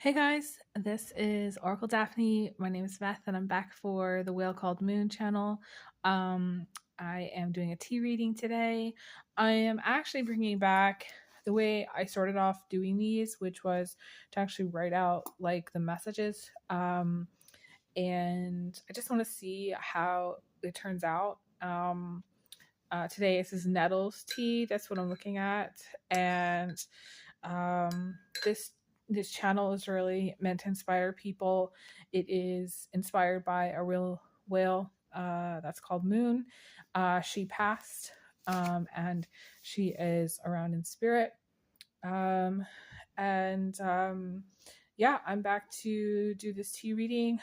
Hey guys, this is Oracle Daphne. My name is Beth and I'm back for the Whale Called Moon channel. I am doing a tea reading today. I am actually bringing back the way I started off doing these, which was to actually write out like the messages. And I just want to see how it turns out. Today this is Nettles Tea. That's what I'm looking at. And um, this this channel is really meant to inspire people. It is inspired by a real whale that's called Moon. She passed, and she is around in spirit. Um, and Yeah, I'm back to do this tea reading.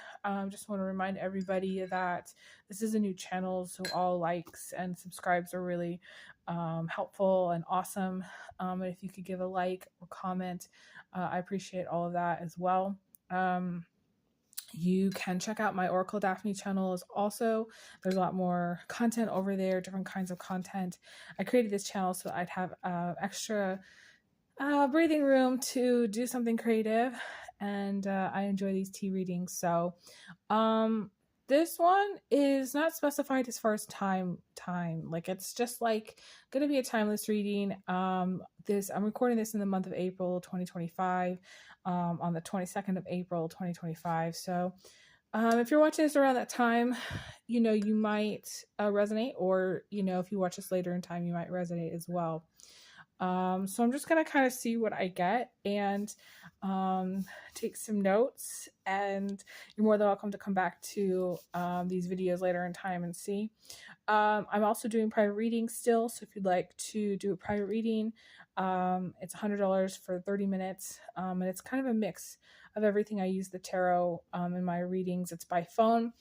Just want to remind everybody that this is a new channel, so all likes and subscribes are really helpful and awesome. And if you could give a like or comment, I appreciate all of that as well. You can check out my Oracle Daphne channels also. There's a lot more content over there, different kinds of content. I created this channel so I'd have extra breathing room to do something creative, and I enjoy these tea readings. So this one is not specified as far as time, like it's just like gonna be a timeless reading. This I'm recording this in the month of April 2025, on the 22nd of April 2025. So if you're watching this around that time, you might resonate, or if you watch this later in time, you might resonate as well. So I'm just going to kind of see what I get and take some notes, and you're more than welcome to come back to these videos later in time and see. I'm also doing private readings still, so if you'd like to do a private reading, it's $100 for 30 minutes, and it's kind of a mix of everything. I use the tarot in my readings. It's by phone.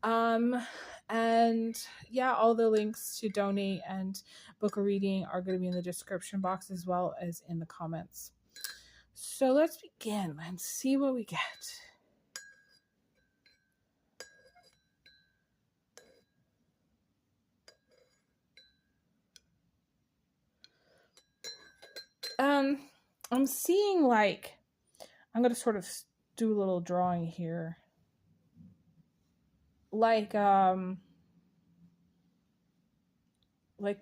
And yeah, all the links to donate and book a reading are going to be in the description box as well as in the comments. So let's begin and see what we get. I'm seeing like, I'm going to sort of do a little drawing here. Like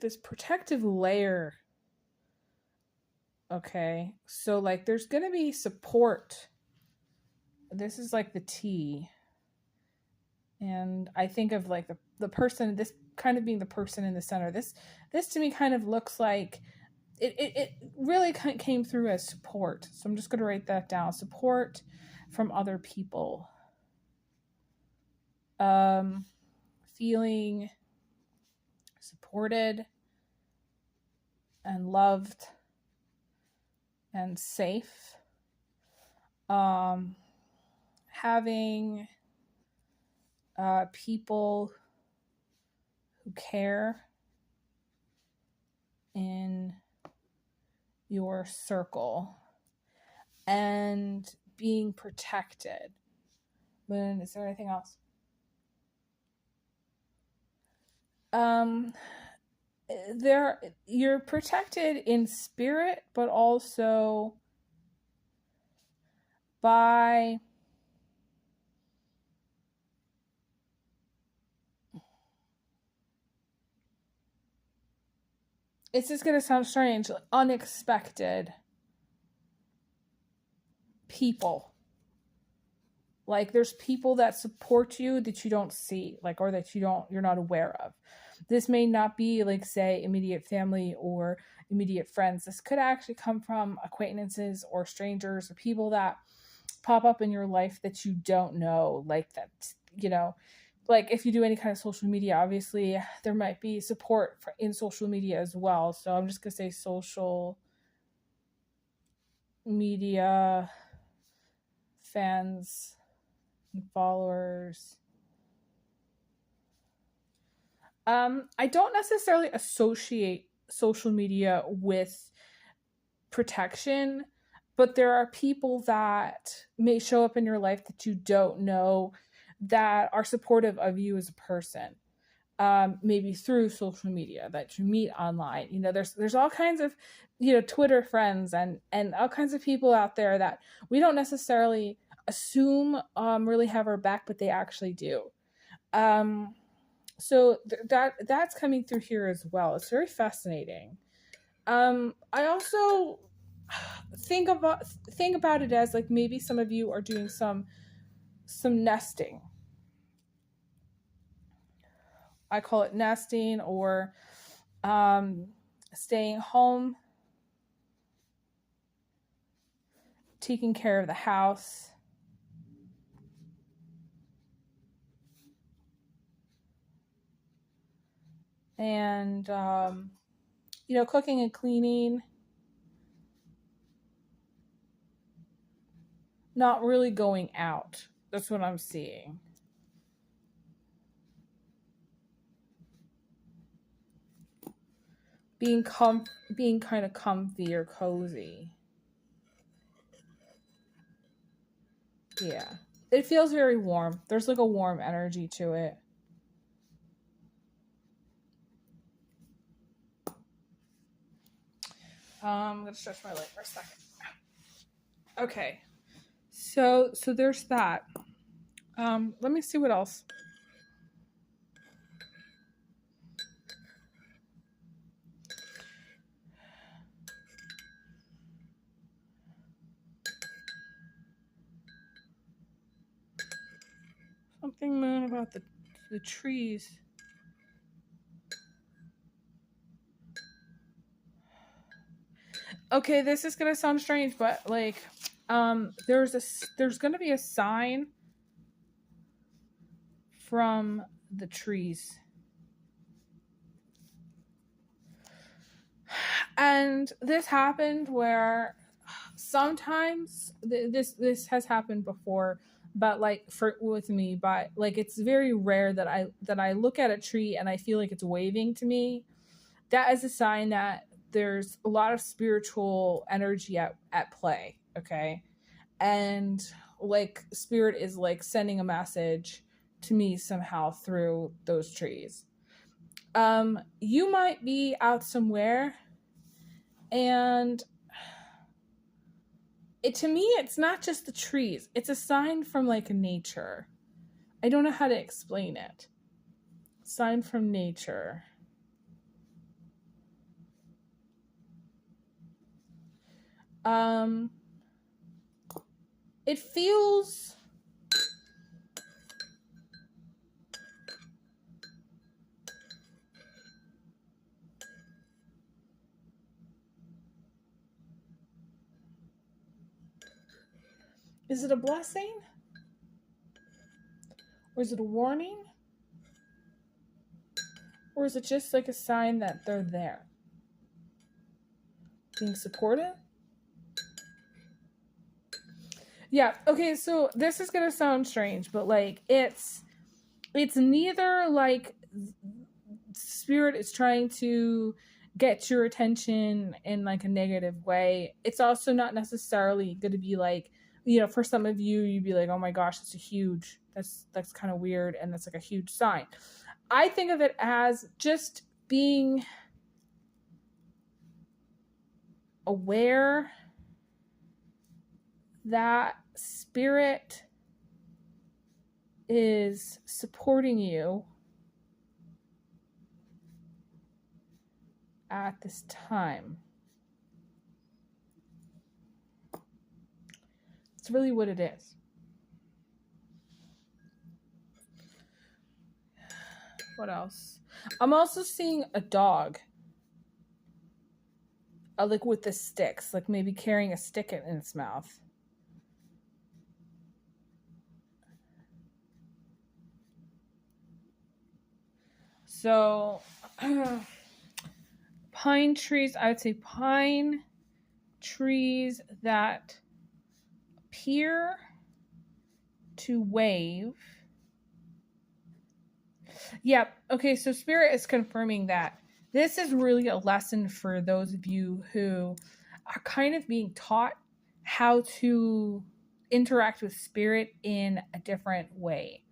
this protective layer. Okay, so like there's gonna be support. This is like the T, and I think of like the person, this kind of being the person in the center. This to me kind of looks like it really came through as support. So I'm just gonna write that down. Support from other people. Feeling supported and loved and safe. Having people who care in your circle and being protected. Moon, is there anything else? You're protected in spirit, but also by it's just gonna sound strange, unexpected people. Like there's people that support you that you don't see, like, or that you're not aware of. This may not be like, say, immediate family or immediate friends. This could actually come from acquaintances or strangers or people that pop up in your life that you don't know. Like that, like if you do any kind of social media, obviously there might be support in social media as well. So I'm just gonna say social media, fans and followers. I don't necessarily associate social media with protection, but there are people that may show up in your life that you don't know that are supportive of you as a person. maybe through social media, that you meet online. You know, there's all kinds of, Twitter friends and all kinds of people out there that we don't necessarily assume really have our back, but they actually do. So that's coming through here as well. It's very fascinating. I also think about it as like maybe some of you are doing some nesting. I call it nesting, or staying home, taking care of the house. And, cooking and cleaning. Not really going out. That's what I'm seeing. Being kind of comfy or cozy. Yeah. It feels very warm. There's like a warm energy to it. I'm going to stretch my leg for a second. Okay. So there's that. Let me see what else. Something, moon, about the trees. Okay, this is gonna sound strange, but like, there's gonna be a sign from the trees, and this happened where sometimes this has happened before, but like with me, but like it's very rare that I look at a tree and I feel like it's waving to me. That is a sign that there's a lot of spiritual energy at play. Okay. And like spirit is like sending a message to me somehow through those trees. You might be out somewhere, and to me, it's not just the trees. It's a sign from like nature. I don't know how to explain it. Sign from nature. It feels is it a blessing? Or is it a warning? Or is it just like a sign that they're there? Being supportive? Yeah, okay, so this is gonna sound strange, but like it's neither like spirit is trying to get your attention in like a negative way. It's also not necessarily going to be like, for some of you, you'd be like, oh my gosh, that's kind of weird, and that's like a huge sign. I think of it as just being aware that spirit is supporting you at this time. It's really what it is. What else? I'm also seeing a dog. Like with the sticks, like maybe carrying a stick in its mouth. So, pine trees, I would say pine trees that appear to wave. Yep. Okay, so Spirit is confirming that this is really a lesson for those of you who are kind of being taught how to interact with Spirit in a different way.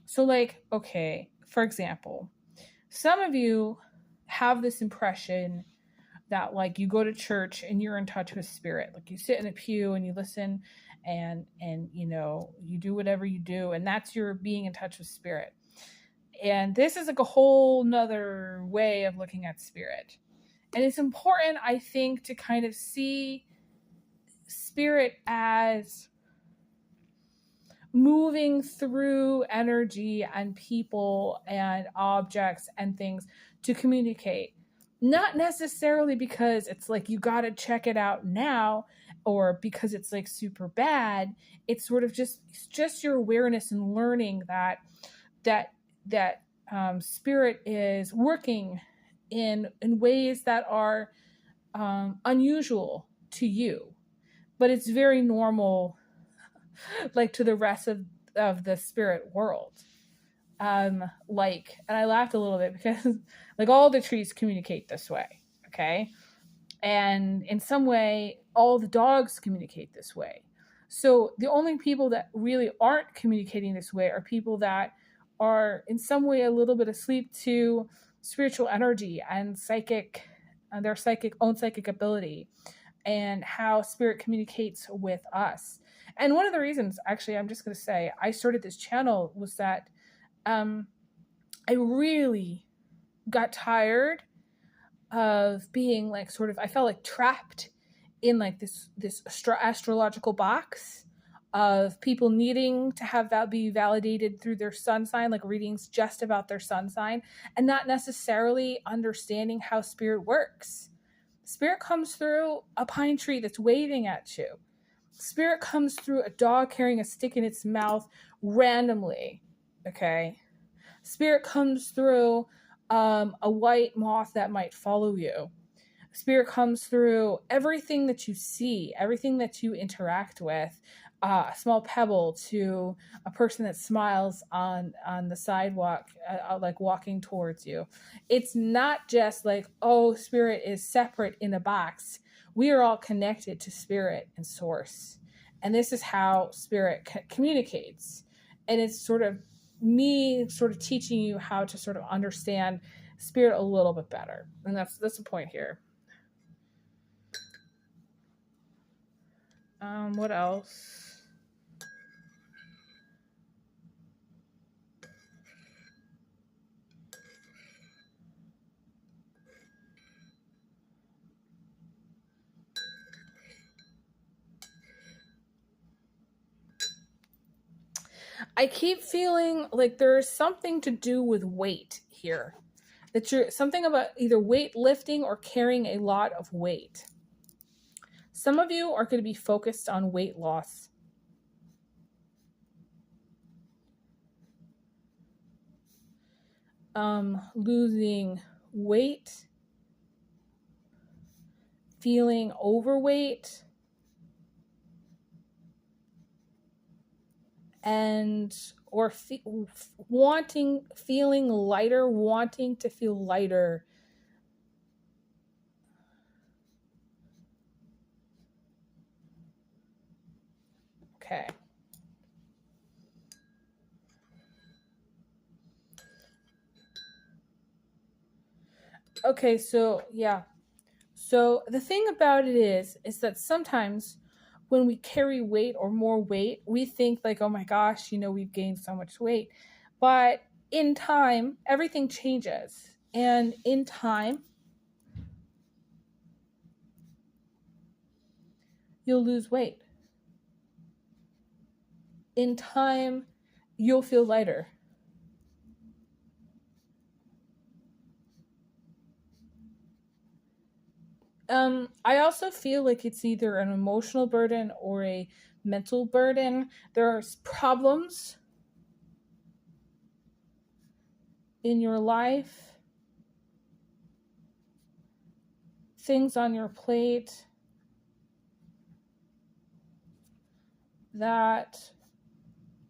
So like, okay, for example, some of you have this impression that like you go to church and you're in touch with spirit. Like you sit in a pew and you listen and you know, you do whatever you do, and that's your being in touch with spirit. And this is like a whole nother way of looking at spirit. And it's important, I think, to kind of see spirit as moving through energy and people and objects and things to communicate. Not necessarily because it's like you got to check it out now or because it's like super bad. It's sort of just your awareness and learning that spirit is working in ways that are unusual to you, but it's very normal, like to the rest of the spirit world. Like, and I laughed a little bit because like all the trees communicate this way, okay? And in some way, all the dogs communicate this way. So the only people that really aren't communicating this way are people that are in some way a little bit asleep to spiritual energy and psychic, their own psychic ability, and how spirit communicates with us. And one of the reasons, actually, I'm just going to say, I started this channel was that I really got tired of being like sort of, I felt like trapped in like this astrological box of people needing to have that be validated through their sun sign, like readings just about their sun sign, and not necessarily understanding how spirit works. Spirit comes through a pine tree that's waving at you. Spirit comes through a dog carrying a stick in its mouth randomly, okay? Spirit comes through a white moth that might follow you. Spirit comes through everything that you see, everything that you interact with, a small pebble to a person that smiles on the sidewalk, like walking towards you. It's not just like, oh, spirit is separate in a box. We are all connected to spirit and source. And this is how spirit communicates. And it's sort of me sort of teaching you how to sort of understand spirit a little bit better. And that's the point here. What else? I keep feeling like there's something to do with weight here. That you're something about either weight lifting or carrying a lot of weight. Some of you are going to be focused on weight loss. Losing weight, feeling overweight, and or feeling lighter, wanting to feel lighter. Okay. Okay, so yeah. So the thing about it is that sometimes when we carry weight or more weight, we think like, oh my gosh, you know, we've gained so much weight. But in time, everything changes. And in time, you'll lose weight. In time, you'll feel lighter. I also feel like it's either an emotional burden or a mental burden. There's problems in your life, things on your plate that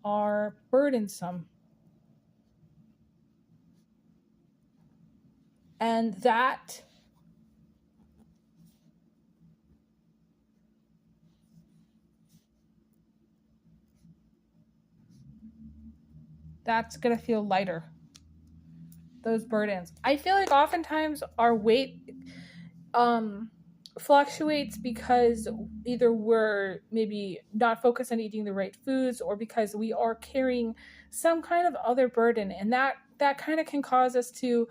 are burdensome. And that's going to feel lighter. those burdens. I feel like oftentimes our weight fluctuates because either we're maybe not focused on eating the right foods, or because we are carrying some kind of other burden, and that kind of can cause us to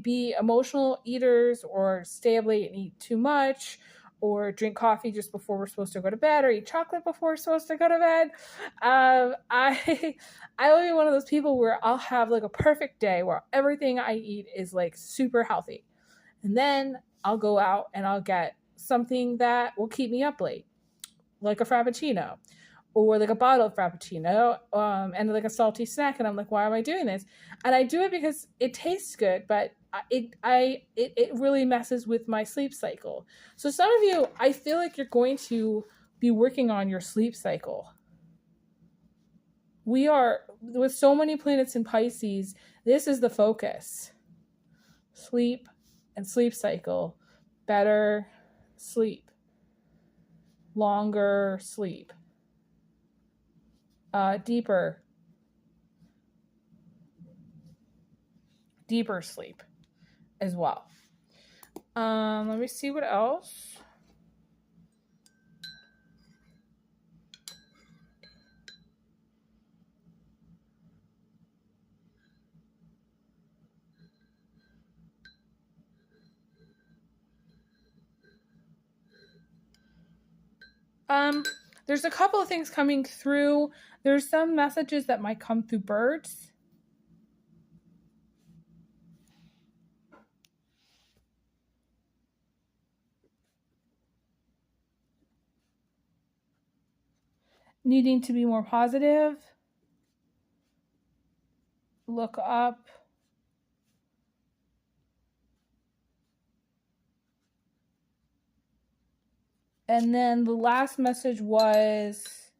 be emotional eaters, or stay up late and eat too much, or drink coffee just before we're supposed to go to bed, or eat chocolate before we're supposed to go to bed. I will be one of those people where I'll have like a perfect day where everything I eat is like super healthy, and then I'll go out and I'll get something that will keep me up late, like a frappuccino, or like a bottle of frappuccino, and like a salty snack. And I'm like, why am I doing this? And I do it because it tastes good, but it really messes with my sleep cycle. So some of you, I feel like you're going to be working on your sleep cycle. We are, with so many planets in Pisces, this is the focus. Sleep and sleep cycle. Better sleep. Longer sleep. Deeper sleep as well. Let me see what else. There's a couple of things coming through. There's some messages that might come through birds. Needing to be more positive. Look up. And then the last message was,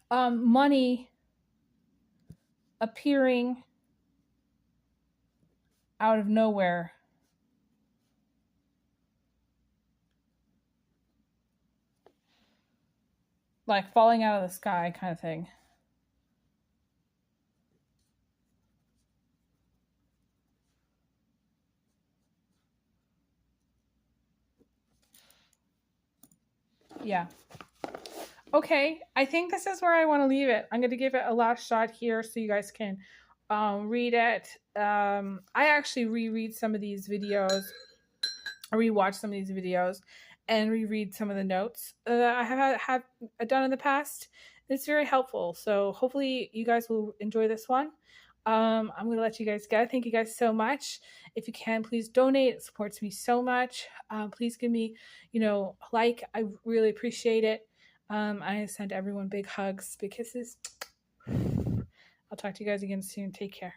money appearing out of nowhere. Like falling out of the sky kind of thing. Yeah. Okay, I think this is where I want to leave it. I'm going to give it a last shot here so you guys can read it. I actually reread some of these videos, or rewatch some of these videos, and reread some of the notes that I have done in the past. It's very helpful. So hopefully you guys will enjoy this one. I'm going to let you guys go. Thank you guys so much. If you can, please donate. It supports me so much. Please give me, a like. I really appreciate it. I send everyone big hugs, big kisses. I'll talk to you guys again soon. Take care.